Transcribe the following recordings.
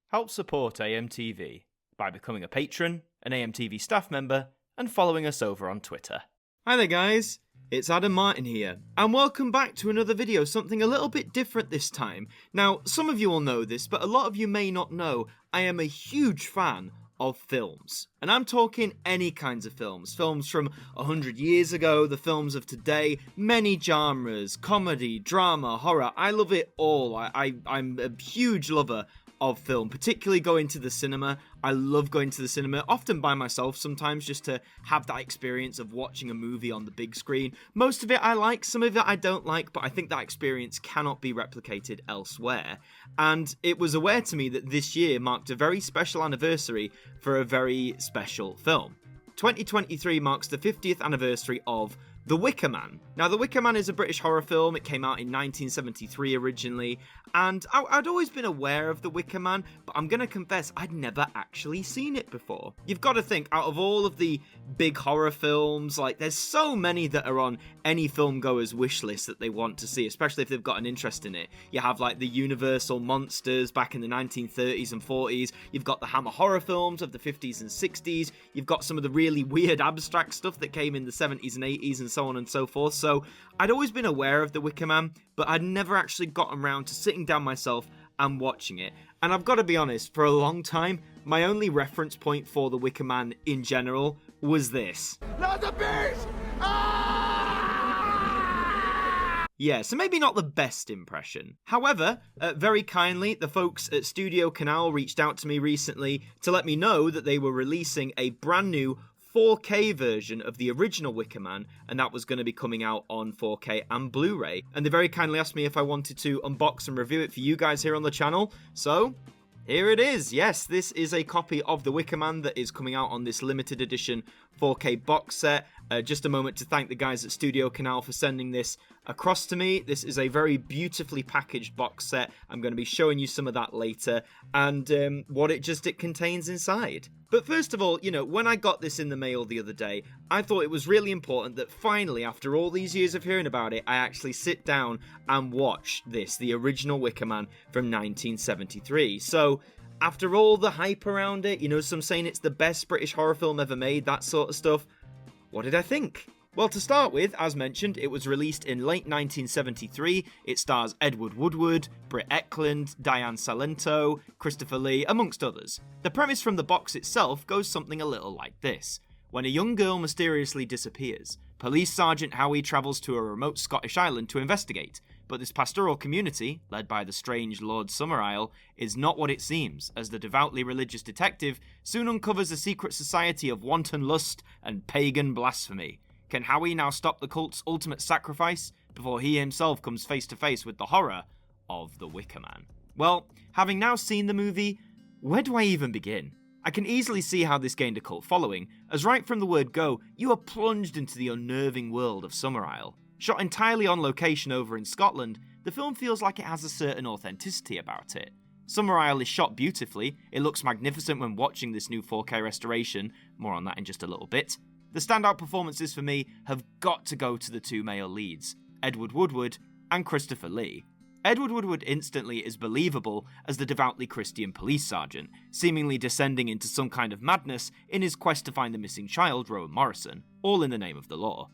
Help support AMTV by becoming a patron, an AMTV staff member, and following us over on Twitter. Hi there guys, it's Adam Martyn here, and welcome back to another video, something a little bit different this time. Now, some of you will know this, but a lot of you may not know, I am a huge fan of films. And I'm talking any kinds of films. Films from 100 years ago, the films of today, many genres, comedy, drama, horror, I love it all. I'm a huge lover of film, particularly going to the cinema. I love going to the cinema, often by myself sometimes, just to have that experience of watching a movie on the big screen. Most of it I like, some of it I don't like, but I think that experience cannot be replicated elsewhere. And it was aware to me that this year marked a very special anniversary for a very special film. 2023 marks the 50th anniversary of The Wicker Man. Now, The Wicker Man is a British horror film. It came out in 1973 originally, and I'd always been aware of The Wicker Man, but I'm gonna confess, I'd never actually seen it before. You've got to think, out of all of the big horror films, like, there's so many that are on any film goer's wish list that they want to see, especially if they've got an interest in it. You have, like, the Universal monsters back in the 1930s and 40s. You've got the Hammer horror films of the 50s and 60s. You've got some of the really weird abstract stuff that came in the 70s and 80s and so on and so forth. So I'd always been aware of The Wicker Man, but I'd never actually gotten around to sitting down myself and watching it. And I've got to be honest, for a long time, my only reference point for The Wicker Man in general was this. Not the beast! Yeah, so maybe not the best impression. However, very kindly, the folks at StudioCanal reached out to me recently to let me know that they were releasing a brand new 4K version of the original Wicker Man, and that was going to be coming out on 4K and Blu-ray. And they very kindly asked me if I wanted to unbox and review it for you guys here on the channel. So here it is. Yes, this is a copy of The Wicker Man that is coming out on this limited edition 4K box set. Just a moment to thank the guys at StudioCanal for sending this across to me. This is a very beautifully packaged box set. I'm going to be showing you some of that later, and what it contains inside. But first of all, you know, when I got this in the mail the other day, I thought it was really important that finally, after all these years of hearing about it, I actually sit down and watch this, the original Wicker Man from 1973. So, after all the hype around it, you know, some saying it's the best British horror film ever made, that sort of stuff, what did I think? Well, to start with, as mentioned, it was released in late 1973. It stars Edward Woodward, Britt Ekland, Diane Salento, Christopher Lee, amongst others. The premise from the box itself goes something a little like this. When a young girl mysteriously disappears, Police Sergeant Howie travels to a remote Scottish island to investigate, but this pastoral community, led by the strange Lord Summerisle, is not what it seems, as the devoutly religious detective soon uncovers a secret society of wanton lust and pagan blasphemy. Can Howie now stop the cult's ultimate sacrifice before he himself comes face to face with the horror of The Wicker Man? Well, having now seen the movie, where do I even begin? I can easily see how this gained a cult following, as right from the word go, you are plunged into the unnerving world of Summerisle. Shot entirely on location over in Scotland, the film feels like it has a certain authenticity about it. Summerisle is shot beautifully, it looks magnificent when watching this new 4K restoration, more on that in just a little bit. The standout performances for me have got to go to the two male leads, Edward Woodward and Christopher Lee. Edward Woodward instantly is believable as the devoutly Christian police sergeant, seemingly descending into some kind of madness in his quest to find the missing child, Rowan Morrison, all in the name of the law.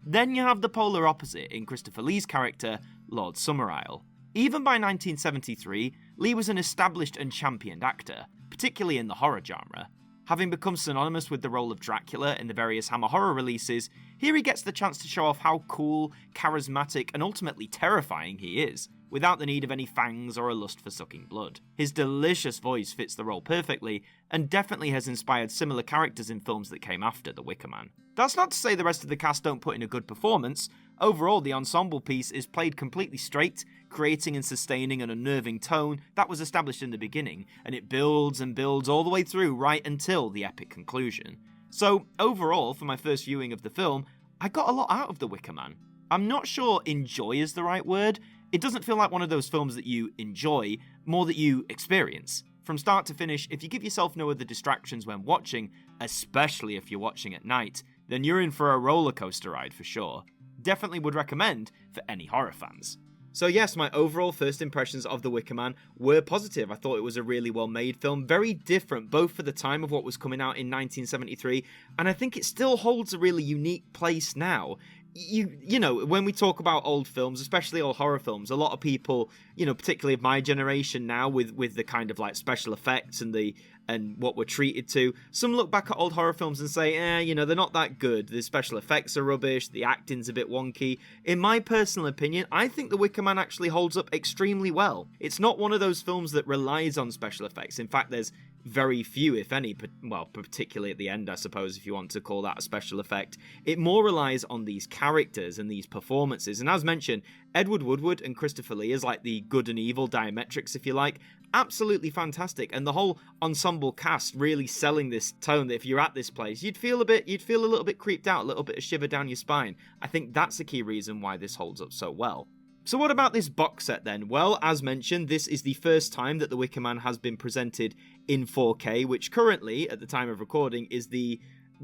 Then you have the polar opposite in Christopher Lee's character, Lord Summerisle. Even by 1973, Lee was an established and championed actor, particularly in the horror genre. Having become synonymous with the role of Dracula in the various Hammer horror releases, here he gets the chance to show off how cool, charismatic, and ultimately terrifying he is, without the need of any fangs or a lust for sucking blood. His delicious voice fits the role perfectly, and definitely has inspired similar characters in films that came after The Wicker Man. That's not to say the rest of the cast don't put in a good performance. Overall, the ensemble piece is played completely straight, creating and sustaining an unnerving tone that was established in the beginning, and it builds and builds all the way through right until the epic conclusion. So, overall, for my first viewing of the film, I got a lot out of The Wicker Man. I'm not sure enjoy is the right word. It doesn't feel like one of those films that you enjoy, more that you experience. From start to finish, if you give yourself no other distractions when watching, especially if you're watching at night, then you're in for a roller coaster ride for sure. Definitely would recommend for any horror fans. So yes, my overall first impressions of The Wicker Man were positive. I thought it was a really well-made film, very different, both for the time of what was coming out in 1973, and I think it still holds a really unique place now. You know, when we talk about old films, especially old horror films, a lot of people, you know, particularly of my generation now, with the kind of like special effects and what we're treated to, some look back at old horror films and say, you know, they're not that good. The special effects are rubbish, the acting's a bit wonky. In my personal opinion, I think The Wicker Man actually holds up extremely well. It's not one of those films that relies on special effects. In fact, there's very few, if any, well, particularly at the end, I suppose, if you want to call that a special effect. It more relies on these characters and these performances. And as mentioned, Edward Woodward and Christopher Lee is like the good and evil diametrics, if you like. Absolutely fantastic. And the whole ensemble cast really selling this tone that if you're at this place, you'd feel a little bit creeped out, a little bit of shiver down your spine. I think that's a key reason why this holds up so well. So what about this box set then? Well, as mentioned, this is the first time that The Wicker Man has been presented in 4K, which currently, at the time of recording, is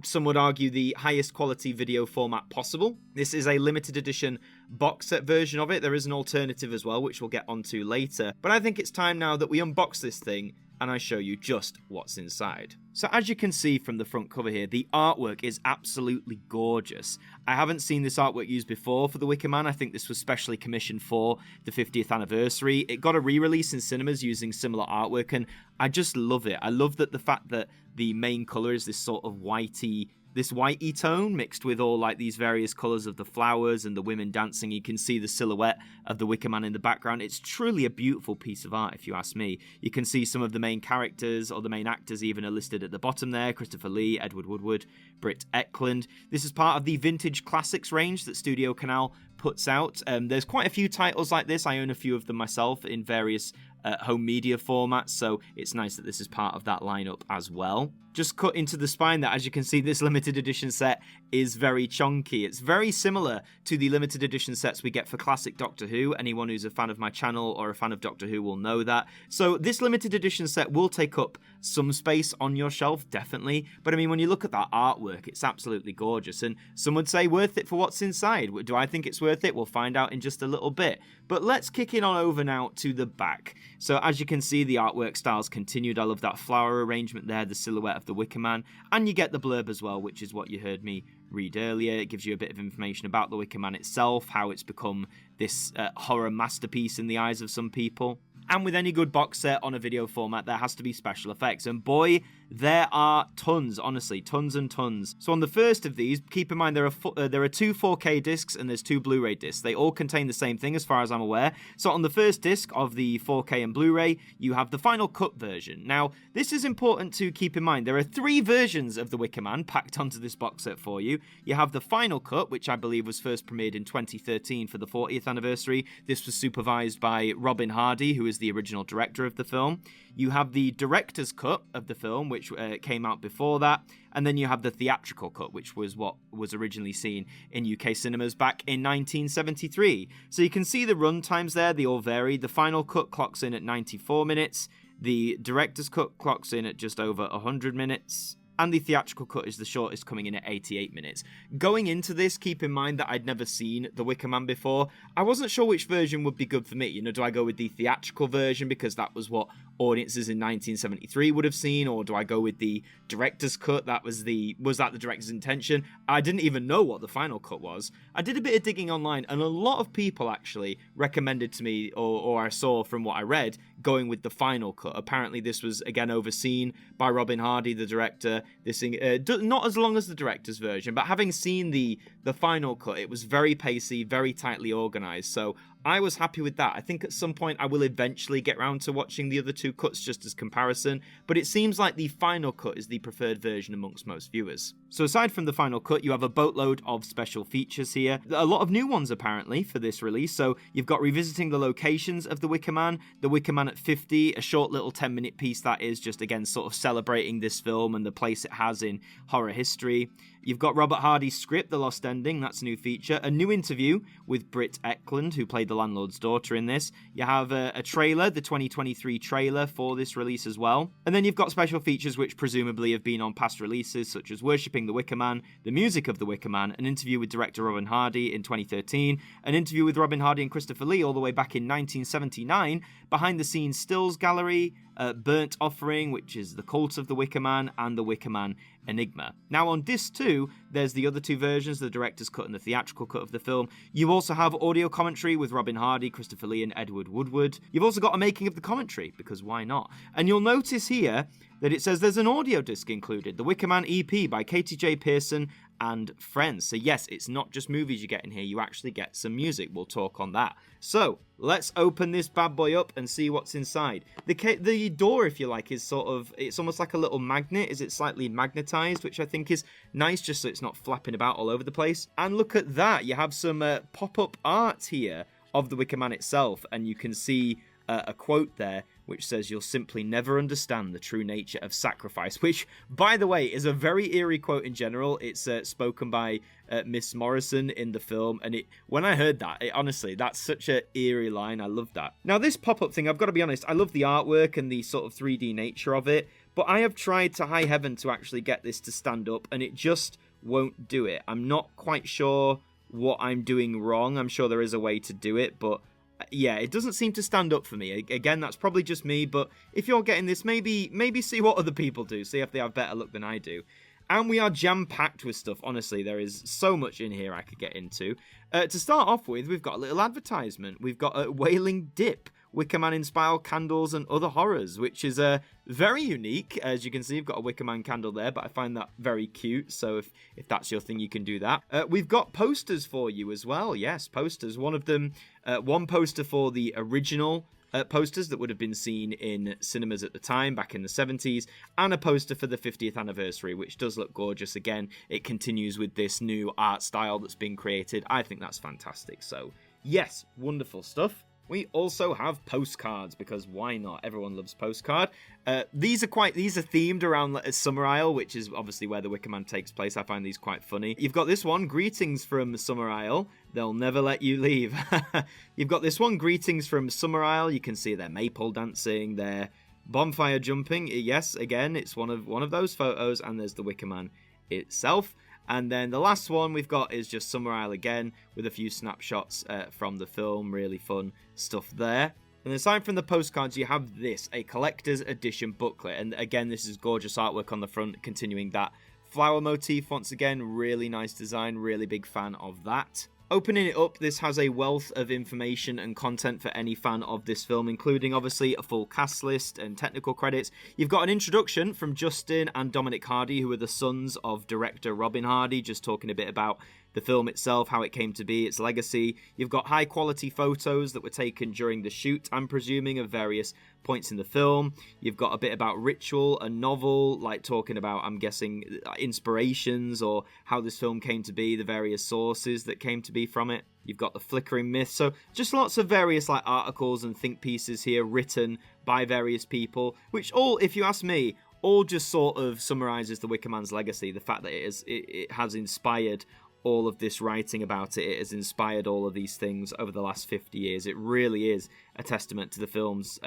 some would argue, the highest quality video format possible. This is a limited edition box set version of it. There is an alternative as well, which we'll get onto later. But I think it's time now that we unbox this thing and I show you just what's inside. So as you can see from the front cover here, the artwork is absolutely gorgeous. I haven't seen this artwork used before for The Wicker Man. I think this was specially commissioned for the 50th anniversary. It got a re-release in cinemas using similar artwork, and I just love it. I love that the fact that the main color is this sort of whitey tone mixed with all like these various colors of the flowers and the women dancing. You can see the silhouette of the Wicker Man in the background. It's truly a beautiful piece of art, if you ask me. You can see some of the main characters, or the main actors even, are listed at the bottom there. Christopher Lee, Edward Woodward, Britt Ekland. This is part of the Vintage Classics range that StudioCanal puts out. There's quite a few titles like this. I own a few of them myself in various home media formats, so it's nice that this is part of that lineup as well. Just cut into the spine that, as you can see, this limited edition set is very chunky. It's very similar to the limited edition sets we get for classic Doctor Who. Anyone who's a fan of my channel or a fan of Doctor Who will know that. So this limited edition set will take up some space on your shelf, definitely. But I mean, when you look at that artwork, it's absolutely gorgeous. And some would say worth it for what's inside. Do I think it's worth it? We'll find out in just a little bit. But let's kick it on over now to the back. So as you can see, the artwork style's continued. I love that flower arrangement there, the silhouette of the Wicker Man, and you get the blurb as well, which is what you heard me read earlier. It gives you a bit of information about the Wicker Man itself, how it's become this horror masterpiece in the eyes of some people. And with any good box set on a video format, there has to be special effects. And boy, there are tons, honestly, tons and tons. So on the first of these, keep in mind there are two 4K discs and there's two Blu-ray discs. They all contain the same thing as far as I'm aware. So on the first disc of the 4K and Blu-ray, you have the Final Cut version. Now, this is important to keep in mind. There are three versions of The Wicker Man packed onto this box set for you. You have the Final Cut, which I believe was first premiered in 2013 for the 40th anniversary. This was supervised by Robin Hardy, who is the original director of the film. You have the director's cut of the film, which came out before that, and then you have the theatrical cut, which was what was originally seen in UK cinemas back in 1973. So you can see the run times there, they all vary. The Final Cut clocks in at 94 minutes, the director's cut clocks in at just over 100 minutes, and the theatrical cut is the shortest, coming in at 88 minutes. Going into this, keep in mind that I'd never seen The Wicker Man before. I wasn't sure which version would be good for me. You know, do I go with the theatrical version because that was what audiences in 1973 would have seen, or do I go with the director's cut? Was that the director's intention? I didn't even know what the Final Cut was. I did a bit of digging online, and a lot of people actually recommended to me, or I saw from what I read, going with the Final Cut. Apparently this was again overseen by Robin Hardy, the director. This thing, not as long as the director's version, but having seen the Final Cut, it was very pacey, very tightly organized. So I was happy with that. I think at some point I will eventually get round to watching the other two cuts just as comparison, but it seems like the Final Cut is the preferred version amongst most viewers. So aside from the Final Cut, you have a boatload of special features here. A lot of new ones apparently for this release. So you've got revisiting the locations of the Wicker Man at 50, a short little 10-minute piece that is just again sort of celebrating this film and the place it has in horror history. You've got Robert Hardy's script, The Lost Ending, that's a new feature. A new interview with Britt Ekland, who played the landlord's daughter in this. You have a trailer, the 2023 trailer for this release as well. And then you've got special features which presumably have been on past releases, such as Worshipping the Wicker Man, the music of the Wicker Man, an interview with director Robin Hardy in 2013, an interview with Robin Hardy and Christopher Lee all the way back in 1979, behind-the-scenes stills gallery, Burnt Offering, which is the cult of the Wicker Man, and the Wicker Man Enigma. Now on disc 2, there's the other two versions, the director's cut and the theatrical cut of the film. You also have audio commentary with Robin Hardy, Christopher Lee, and Edward Woodward. You've also got a making of the commentary, because why not? And you'll notice here that it says there's an audio disc included, the Wicker Man EP by Katie J. Pearson and friends. So yes, it's not just movies you get in here, you actually get some music. We'll talk on that. So let's open this bad boy up and see what's inside. The door, if you like, is sort of, it's almost like a little magnet. Is it slightly magnetized, which I think is nice, just so it's not flapping about all over the place. And look at that, you have some pop-up art here of the Wicker Man itself, and you can see a quote there which says, "You'll simply never understand the true nature of sacrifice," which, by the way, is a very eerie quote in general. It's spoken by Miss Morrison in the film, and when I heard that, honestly, that's such an eerie line. I love that. Now, this pop-up thing, I've got to be honest, I love the artwork and the sort of 3D nature of it, but I have tried to high heaven to actually get this to stand up, and it just won't do it. I'm not quite sure what I'm doing wrong. I'm sure there is a way to do it, but yeah, it doesn't seem to stand up for me. Again, that's probably just me, but if you're getting this, maybe see what other people do, see if they have better luck than I do. And we are jam-packed with stuff. Honestly, there is so much in here I could get into. To start off with, we've got a little advertisement. We've got a Wailing Dip, Wicker Man-inspired candles and other horrors, which is very unique. As you can see, we've got a Wicker Man candle there, but I find that very cute, so if that's your thing, you can do that. We've got posters for you as well. Yes, posters. One of them, one poster for the original posters that would have been seen in cinemas at the time, back in the 70s, and a poster for the 50th anniversary, which does look gorgeous. Again, it continues with this new art style that's been created. I think that's fantastic. So, yes, wonderful stuff. We also have postcards, because why not? Everyone loves postcard. These are themed around Summer Isle, which is obviously where the Wicker Man takes place. I find these quite funny. You've got this one, Greetings from Summer Isle. They'll never let you leave. You've got this one, Greetings from Summer Isle. You can see their maypole dancing, their bonfire jumping. Yes, again, it's one of those photos, and there's the Wicker Man itself. And then the last one we've got is just Summer Isle again, with a few snapshots from the film. Really fun stuff there. And aside from the postcards, you have this, a collector's edition booklet. And again, this is gorgeous artwork on the front, continuing that flower motif once again. Really nice design, really big fan of that. Opening it up, this has a wealth of information and content for any fan of this film, including obviously a full cast list and technical credits. You've got an introduction from Justin and Dominic Hardy, who are the sons of director Robin Hardy, just talking a bit about the film itself, how it came to be, its legacy. You've got high quality photos that were taken during the shoot, I'm presuming, of various points in the film. You've got a bit about ritual, a novel, like talking about, I'm guessing, inspirations or how this film came to be, the various sources that came to be from it. You've got the flickering myth. So just lots of various like articles and think pieces here written by various people, which all, if you ask me, all just sort of summarizes the Wicker Man's legacy. The fact that it has inspired all of this writing about it. It has inspired all of these things over the last 50 years. It really is a testament to the film's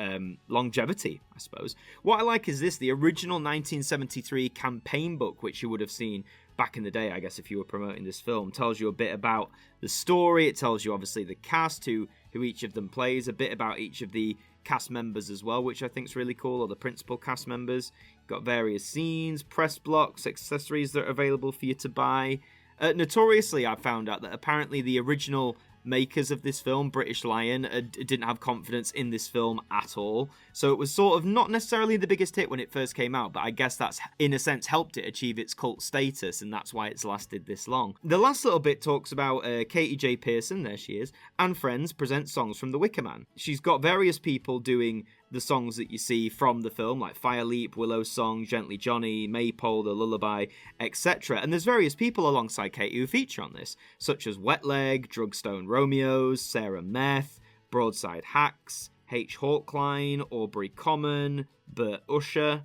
longevity, I suppose. What I like is this, the original 1973 campaign book, which you would have seen back in the day, I guess, if you were promoting this film. Tells you a bit about the story. It tells you, obviously, the cast, who each of them plays, a bit about each of the cast members as well, which I think is really cool, or the principal cast members. You've got various scenes, press blocks, accessories that are available for you to buy. Notoriously, I found out that apparently the original makers of this film, British Lion, didn't have confidence in this film at all. So it was sort of not necessarily the biggest hit when it first came out, but I guess that's, in a sense, helped it achieve its cult status, and that's why it's lasted this long. The last little bit talks about Katie J. Pearson, there she is, and friends present songs from The Wicker Man. She's got various people doing the songs that you see from the film, like Fire Leap, Willow Song, Gently Johnny, Maypole, The Lullaby, etc. And there's various people alongside Katie who feature on this, such as Wet Leg, Drugstone Romeos, Sarah Meth, Broadside Hacks, H. Hawkline, Aubrey Common, Bert Usher.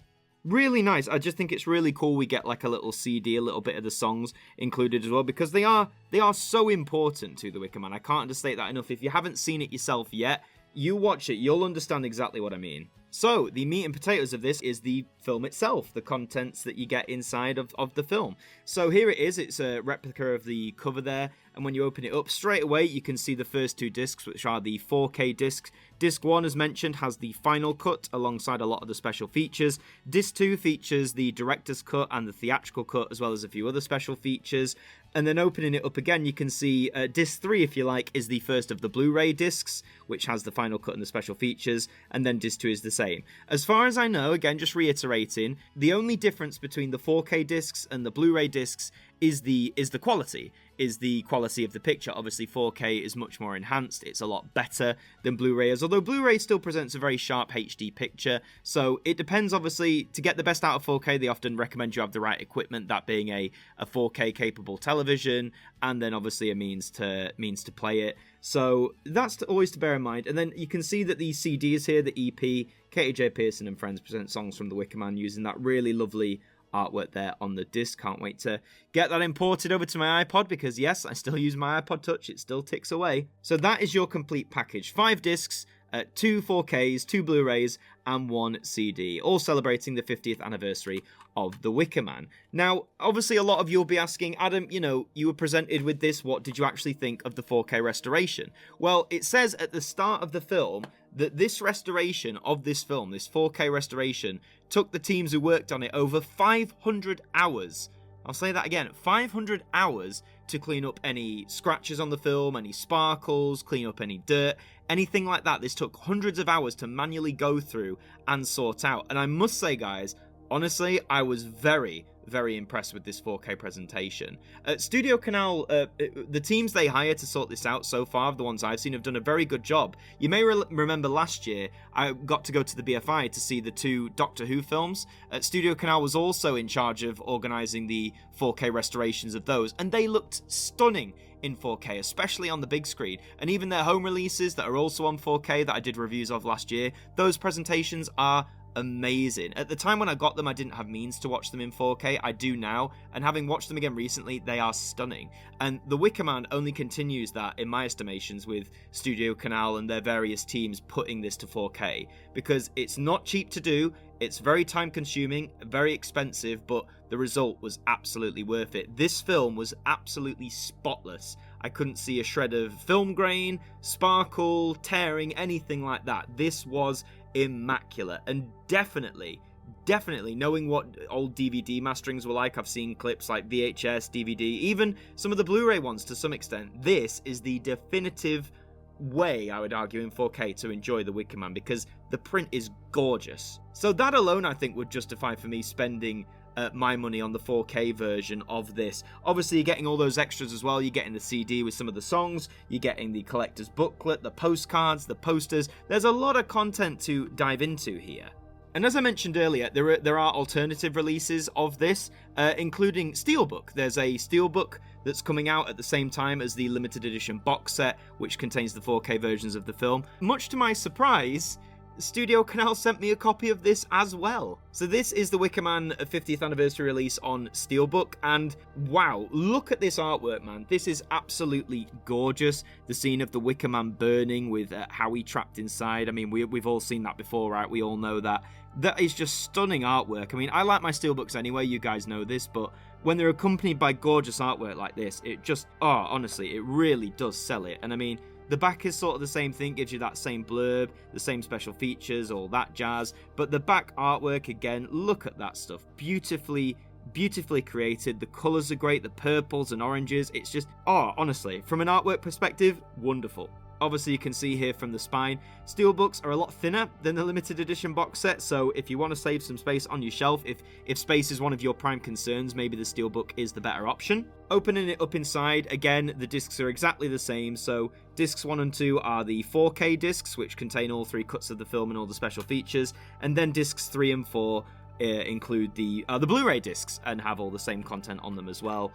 really nice. I just think it's really cool we get like a little CD, a little bit of the songs included as well, because they are so important to the Wicker Man. I can't understate that enough. If you haven't seen it yourself yet, you watch it, you'll understand exactly what I mean. So, the meat and potatoes of this is the film itself, the contents that you get inside of the film. So here it is, it's a replica of the cover there, and when you open it up, straight away you can see the first 2 discs, which are the 4K discs. Disc 1, as mentioned, has the final cut alongside a lot of the special features. Disc 2 features the director's cut and the theatrical cut, as well as a few other special features. And then opening it up again, you can see disc 3, if you like, is the first of the Blu-ray discs, which has the final cut and the special features, and then disc 2 is the same. As far as I know, again, just reiterating, the only difference between the 4K discs and the Blu-ray discs is the quality of the picture. Obviously 4K is much more enhanced, it's a lot better than Blu-ray is, although Blu-ray still presents a very sharp HD picture, so it depends. Obviously, to get the best out of 4K, they often recommend you have the right equipment, that being a 4K capable television, and then obviously a means to play it. So that's always to bear in mind. And then you can see that the CD is here, the EP. Katie J. Pearson and friends present songs from the Wicker Man using that really lovely artwork there on the disc. Can't wait to get that imported over to my iPod, because yes, I still use my iPod Touch, it still ticks away. So that is your complete package. 5 discs, 2 4Ks, 2 Blu-rays, and 1 CD, all celebrating the 50th anniversary of The Wicker Man. Now, obviously a lot of you will be asking, Adam, you were presented with this, what did you actually think of the 4K restoration? Well, it says at the start of the film that this restoration of this film, this 4K restoration, took the teams who worked on it over 500 hours. I'll say that again, 500 hours to clean up any scratches on the film, any sparkles, clean up any dirt, anything like that. This took hundreds of hours to manually go through and sort out. And I must say, guys, honestly, I was very, very impressed with this 4K presentation. At StudioCanal, the teams they hire to sort this out so far, the ones I've seen, have done a very good job. You may remember last year, I got to go to the BFI to see the 2 Doctor Who films. StudioCanal was also in charge of organising the 4K restorations of those, and they looked stunning in 4K, especially on the big screen. And even their home releases that are also on 4K that I did reviews of last year, those presentations are amazing. At the time when I got them, I didn't have means to watch them in 4K. I do now, and having watched them again recently, they are stunning. And The Wicker Man only continues that, in my estimations, with StudioCanal and their various teams putting this to 4K, because it's not cheap to do, it's very time consuming, very expensive, but the result was absolutely worth it. This film was absolutely spotless. I couldn't see a shred of film grain, sparkle, tearing, anything like that. This was immaculate, and definitely knowing what old DVD masterings were like, I've seen clips like VHS, DVD, even some of the Blu-ray ones to some extent. This is the definitive way, I would argue, in 4K to enjoy The Wicker Man, because the print is gorgeous. So that alone, I think, would justify for me spending my money on the 4K version of this. Obviously, you're getting all those extras as well. You're getting the CD with some of the songs, you're getting the collector's booklet, the postcards, the posters. There's a lot of content to dive into here. And as I mentioned earlier, there are alternative releases of this, including SteelBook. There's a SteelBook that's coming out at the same time as the limited edition box set, which contains the 4K versions of the film. Much to my surprise, StudioCanal sent me a copy of this as well. So this is the Wicker Man 50th anniversary release on SteelBook, and wow, look at this artwork, man. This is absolutely gorgeous. The scene of the Wicker Man burning with Howie trapped inside. I mean, we've all seen that before, right? We all know that. That is just stunning artwork. I mean, I like my SteelBooks anyway, you guys know this, but when they're accompanied by gorgeous artwork like this, it just, honestly, it really does sell it. And I mean, the back is sort of the same thing, gives you that same blurb, the same special features, all that jazz. But the back artwork, again, look at that stuff. Beautifully created. The colours are great, the purples and oranges. It's just, honestly, from an artwork perspective, wonderful. Obviously, you can see here from the spine, SteelBooks are a lot thinner than the limited edition box set, so if you want to save some space on your shelf, if space is one of your prime concerns, maybe the SteelBook is the better option. Opening it up inside, again, the discs are exactly the same, so discs 1 and 2 are the 4K discs, which contain all 3 cuts of the film and all the special features, and then discs 3 and 4 include the Blu-ray discs and have all the same content on them as well,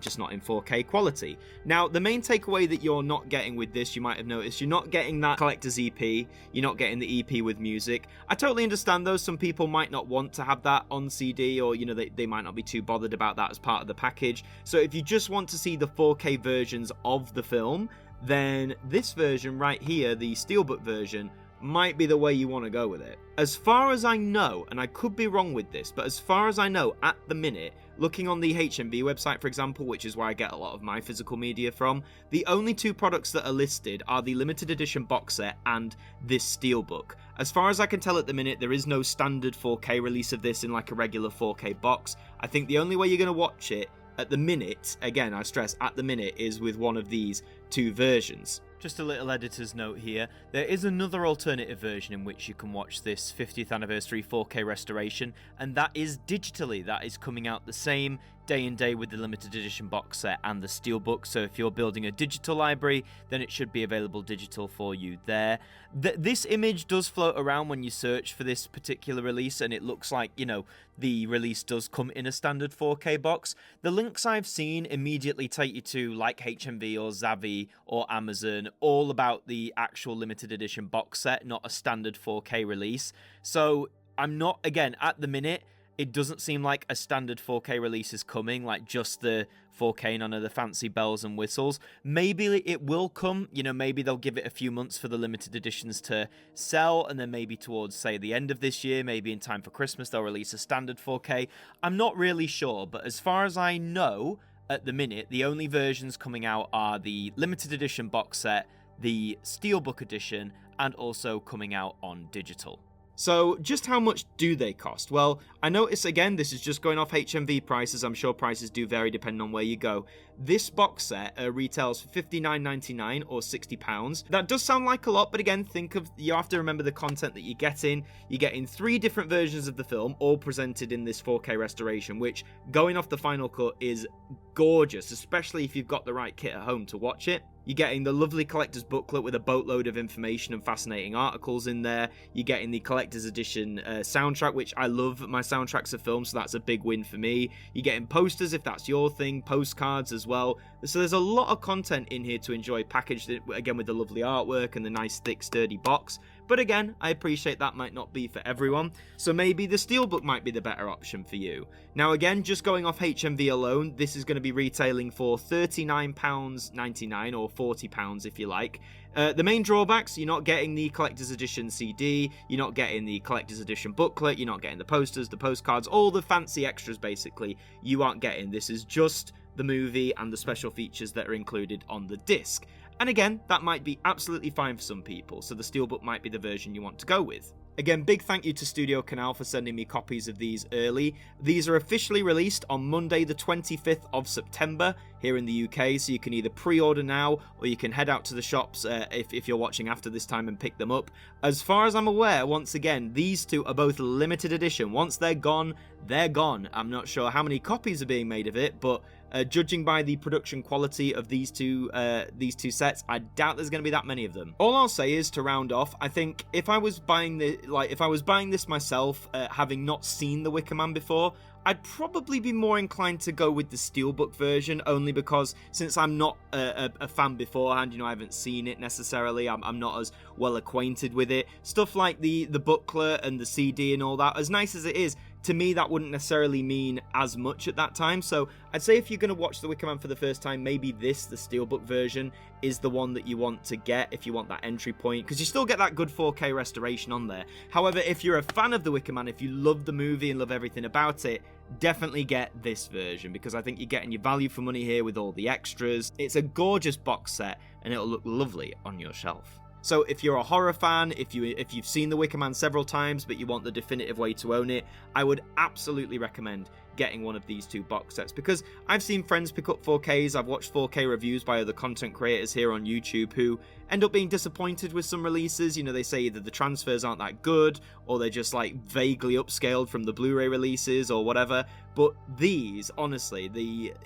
just not in 4K quality. Now, the main takeaway that you're not getting with this, you might have noticed, you're not getting that collector's EP, you're not getting the EP with music. I totally understand though, some people might not want to have that on CD, or they might not be too bothered about that as part of the package. So if you just want to see the 4K versions of the film, then this version right here, the Steelbook version, might be the way you want to go with it. As far as I know, and I could be wrong with this, but as far as I know at the minute, looking on the HMV website, for example, which is where I get a lot of my physical media from, the only two products that are listed are the limited edition box set and this Steelbook. As far as I can tell at the minute, there is no standard 4K release of this in like a regular 4K box. I think the only way you're going to watch it at the minute, again, I stress at the minute, is with one of these two versions. Just a little editor's note here. There is another alternative version in which you can watch this 50th anniversary 4K restoration, and that is digitally. That is coming out the same day and day with the limited edition box set and the Steelbook. So if you're building a digital library, then it should be available digital for you there. This image does float around when you search for this particular release, and it looks like, the release does come in a standard 4K box. The links I've seen immediately take you to like HMV or Zavvi or Amazon, all about the actual limited edition box set, not a standard 4K release. So I'm not, again, at the minute, it doesn't seem like a standard 4K release is coming, like just the 4K, none of the fancy bells and whistles. Maybe it will come, maybe they'll give it a few months for the limited editions to sell, and then maybe towards, say, the end of this year, maybe in time for Christmas, they'll release a standard 4K. I'm not really sure, but as far as I know, at the minute, the only versions coming out are the limited edition box set, the Steelbook edition, and also coming out on digital. So, just how much do they cost? Well, I notice, again, this is just going off HMV prices. I'm sure prices do vary depending on where you go. This box set retails for $59.99 or £60. That does sound like a lot, but again, you have to remember the content that you're getting. You're getting 3 different versions of the film, all presented in this 4K restoration, which, going off the final cut, is gorgeous, especially if you've got the right kit at home to watch it. You're getting the lovely collector's booklet with a boatload of information and fascinating articles in there. You're getting the collector's edition soundtrack, which I love my soundtracks of films, so that's a big win for me. You're getting posters if that's your thing, postcards as well. So there's a lot of content in here to enjoy, packaged again with the lovely artwork and the nice thick sturdy box. But again, I appreciate that might not be for everyone, so maybe the Steelbook might be the better option for you. Now again, just going off HMV alone, this is going to be retailing for £39.99 or £40 if you like. The main drawbacks, you're not getting the collector's edition CD, you're not getting the collector's edition booklet, you're not getting the posters, the postcards, all the fancy extras basically, you aren't getting. This is just the movie and the special features that are included on the disc. And again, that might be absolutely fine for some people, so the Steelbook might be the version you want to go with. Again, big thank you to StudioCanal for sending me copies of these early. These are officially released on Monday the 25th of September here in the UK, so you can either pre-order now or you can head out to the shops if you're watching after this time and pick them up. As far as I'm aware, once again, these two are both limited edition. Once they're gone, they're gone. I'm not sure how many copies are being made of it, but judging by the production quality of these two sets, I doubt there's going to be that many of them. All I'll say is, to round off, I think if I was buying this myself, having not seen the Wicker Man before, I'd probably be more inclined to go with the Steelbook version, only because since I'm not a fan beforehand, I haven't seen it necessarily, I'm not as well acquainted with it. Stuff like the booklet and the CD and all that, as nice as it is, to me that wouldn't necessarily mean as much at that time. So I'd say if you're going to watch The Wicker Man for the first time, maybe the Steelbook version is the one that you want to get if you want that entry point, because you still get that good 4K restoration on there. However, if you're a fan of The Wicker Man, if you love the movie and love everything about it, definitely get this version, because I think you're getting your value for money here with all the extras. It's a gorgeous box set and it'll look lovely on your shelf. So if you're a horror fan, if you've seen The Wicker Man several times but you want the definitive way to own it, I would absolutely recommend getting one of these two box sets, because I've seen friends pick up 4Ks, I've watched 4K reviews by other content creators here on YouTube who end up being disappointed with some releases. They say either the transfers aren't that good or they're just like vaguely upscaled from the Blu-ray releases or whatever. But these, honestly,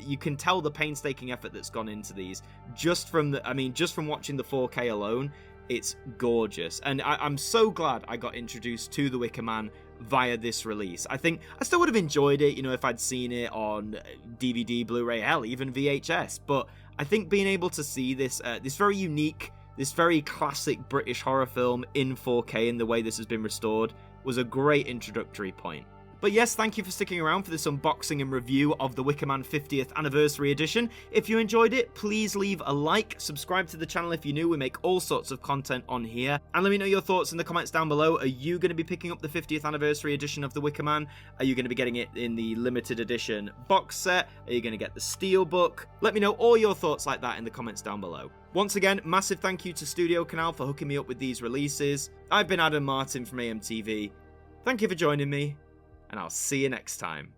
you can tell the painstaking effort that's gone into these just from watching the 4K alone. It's gorgeous. And I'm so glad I got introduced to The Wicker Man via this release. I think I still would have enjoyed it, if I'd seen it on DVD, Blu-ray, hell, even VHS. But I think being able to see this, this very unique, this very classic British horror film in 4K in the way this has been restored was a great introductory point. But yes, thank you for sticking around for this unboxing and review of the Wicker Man 50th Anniversary Edition. If you enjoyed it, please leave a like, subscribe to the channel if you're new, we make all sorts of content on here, and let me know your thoughts in the comments down below. Are you going to be picking up the 50th Anniversary Edition of the Wicker Man? Are you going to be getting it in the limited edition box set? Are you going to get the SteelBook? Let me know all your thoughts like that in the comments down below. Once again, massive thank you to StudioCanal for hooking me up with these releases. I've been Adam Martyn from AMTV. Thank you for joining me, and I'll see you next time.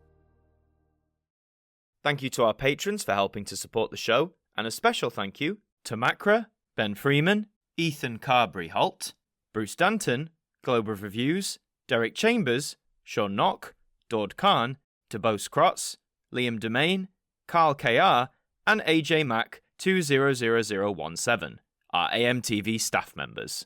Thank you to our patrons for helping to support the show, and a special thank you to Macra, Ben Freeman, Ethan Carberry-Holt, Bruce Danton, Globe of Reviews, Derek Chambers, Sean Knock, Dord Khan, Tabos Krotz, Liam Domain, Carl KR, and AJ Mac 200017, our AMTV staff members.